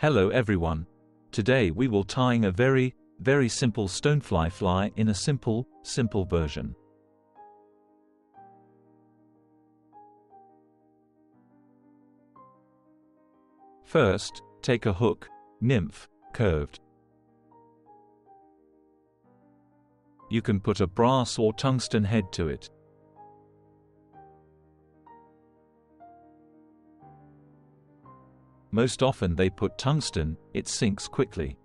Hello everyone. Today we will tying a very simple stonefly fly in a simple version. First, take a hook, nymph, curved. You can put a brass or tungsten head to it. Most often they put tungsten, it sinks quickly.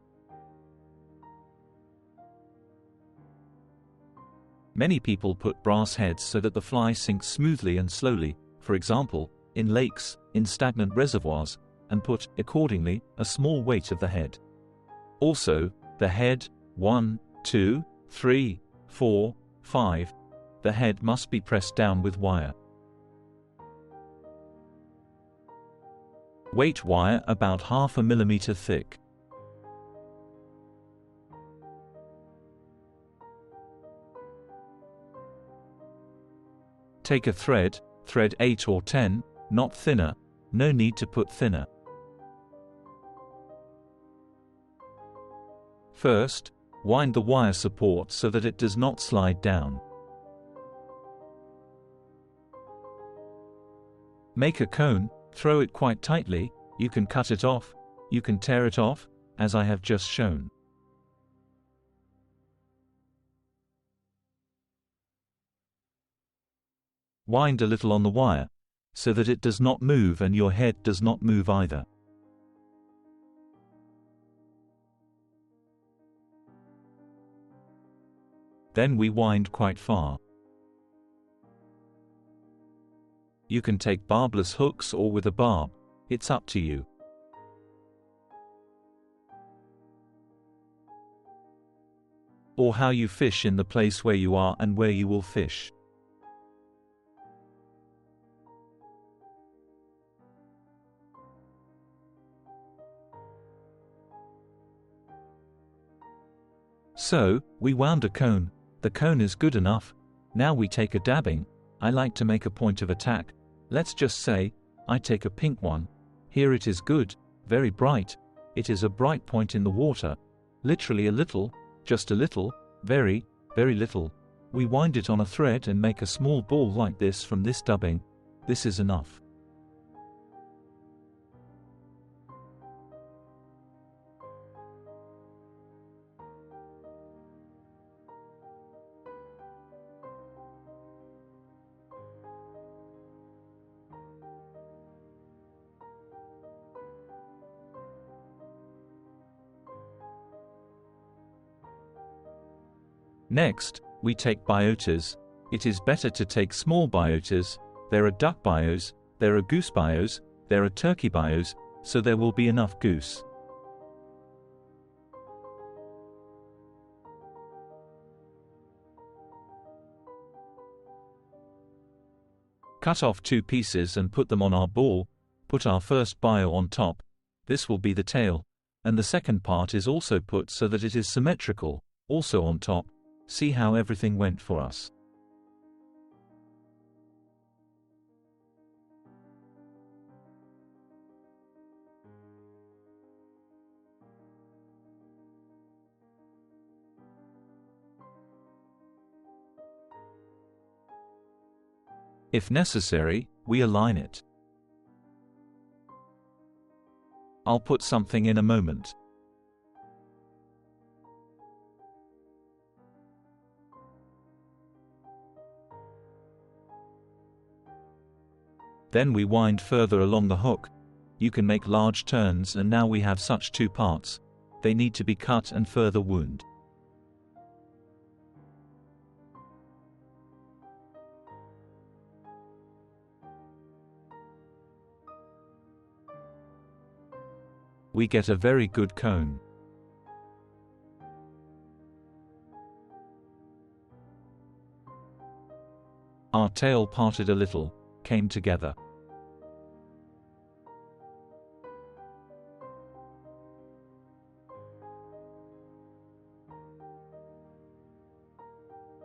Many people put brass heads so that the fly sinks smoothly and slowly, for example, in lakes, in stagnant reservoirs, and put, accordingly, a small weight of the head. Also, the head, 1, 2, 3, 4, 5, the head must be pressed down with wire. Weight wire about 1/2 millimeter thick. Take a thread 8 or 10, not thinner, no need to put thinner. First, wind the wire support so that it does not slide down. Make a cone, throw it quite tightly, you can cut it off, you can tear it off, as I have just shown. Wind a little on the wire, so that it does not move and your head does not move either. Then we wind quite far. You can take barbless hooks or with a barb, it's up to you. Or how you fish in the place where you are and where you will fish. So, we wound a cone, the cone is good enough, now we take a dabbing. I like to make a point of attack. Let's just say, I take a pink one. Here it is good, very bright. It is a bright point in the water. Literally a little, just a little, very little. We wind it on a thread and make a small ball like this from this dubbing. This is enough. Next, we take biots. It is better to take small biots. There are duck bios, there are goose bios, there are turkey bios, so there will be enough goose. Cut off 2 pieces and put them on our ball. Put our first bio on top. This will be the tail. And the second part is also put so that it is symmetrical, also on top. See how everything went for us. If necessary, we align it. I'll put something in a moment. Then we wind further along the hook. You can make large turns and now we have such 2 parts. They need to be cut and further wound. We get a very good cone. Our tail parted a little, came together.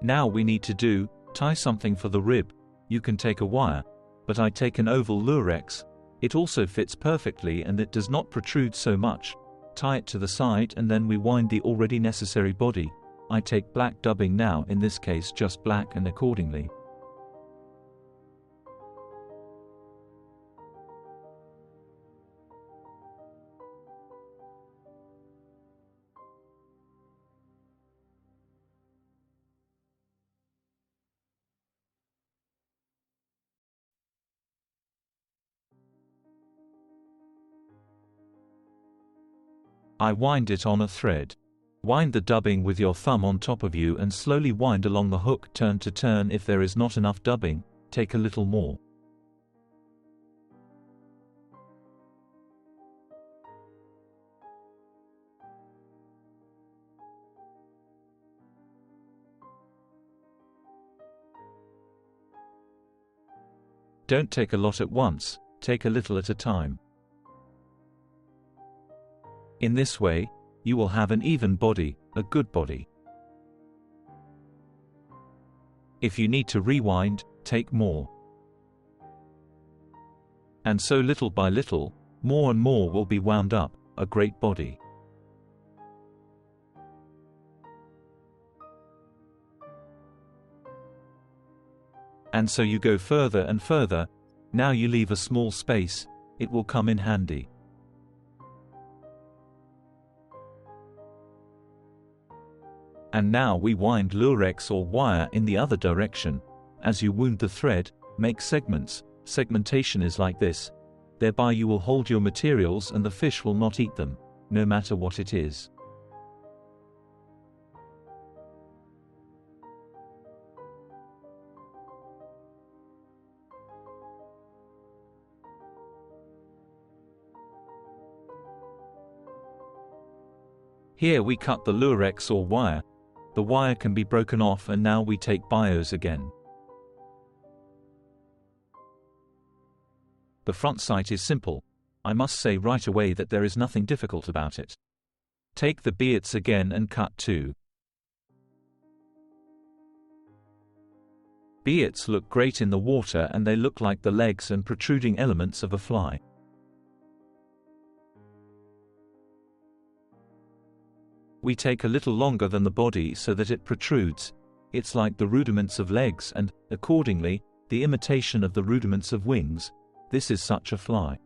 Now we need to tie something for the rib. You can take a wire, but I take an oval lurex. It also fits perfectly and it does not protrude so much. Tie it to the side and then we wind the already necessary body. I take black dubbing now, in this case just black, and accordingly. I wind it on a thread. Wind the dubbing with your thumb on top of you and slowly wind along the hook turn to turn. If there is not enough dubbing, take a little more. Don't take a lot at once, take a little at a time. In this way, you will have an even body, a good body. If you need to rewind, take more. And so little by little, more and more will be wound up, a great body. And so you go further and further. Now you leave a small space, it will come in handy. And now we wind lurex or wire in the other direction. As you wound the thread, make segments. Segmentation is like this. Thereby you will hold your materials and the fish will not eat them, no matter what it is. Here we cut the lurex or wire. The wire can be broken off and now we take biots again. The front sight is simple. I must say right away that there is nothing difficult about it. Take the biots again and cut two. Biots look great in the water and they look like the legs and protruding elements of a fly. We take a little longer than the body so that it protrudes. It's like the rudiments of legs and, accordingly, the imitation of the rudiments of wings. This is such a fly.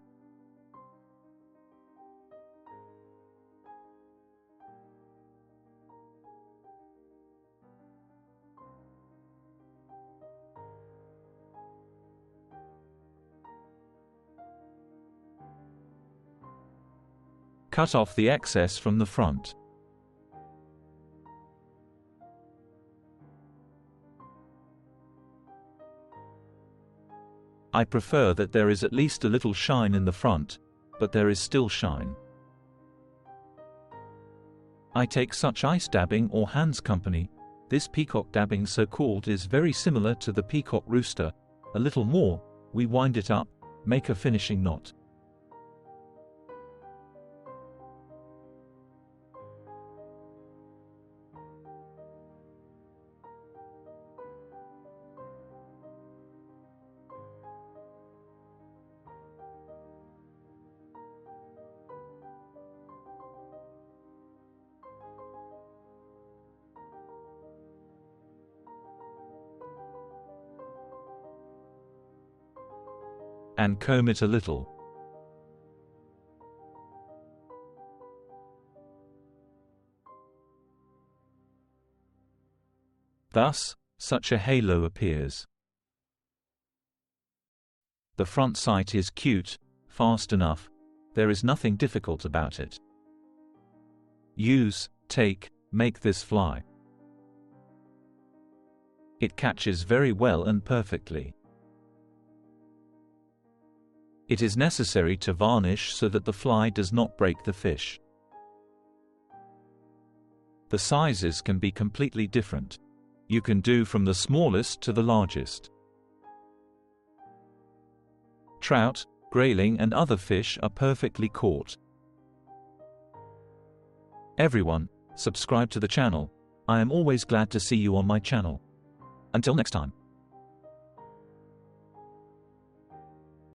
Cut off the excess from the front. I prefer that there is at least a little shine in the front, but there is still shine. I take such ice dabbing or Hans company. This peacock dabbing so called is very similar to the peacock rooster. A little more, we wind it up, make a finishing knot. And comb it a little. Thus, such a halo appears. The front sight is cute, fast enough. There is nothing difficult about it. Use, take, make this fly. It catches very well and perfectly. It is necessary to varnish so that the fly does not break the fish. The sizes can be completely different. You can do from the smallest to the largest. Trout, grayling and other fish are perfectly caught. Everyone, subscribe to the channel. I am always glad to see you on my channel. Until next time.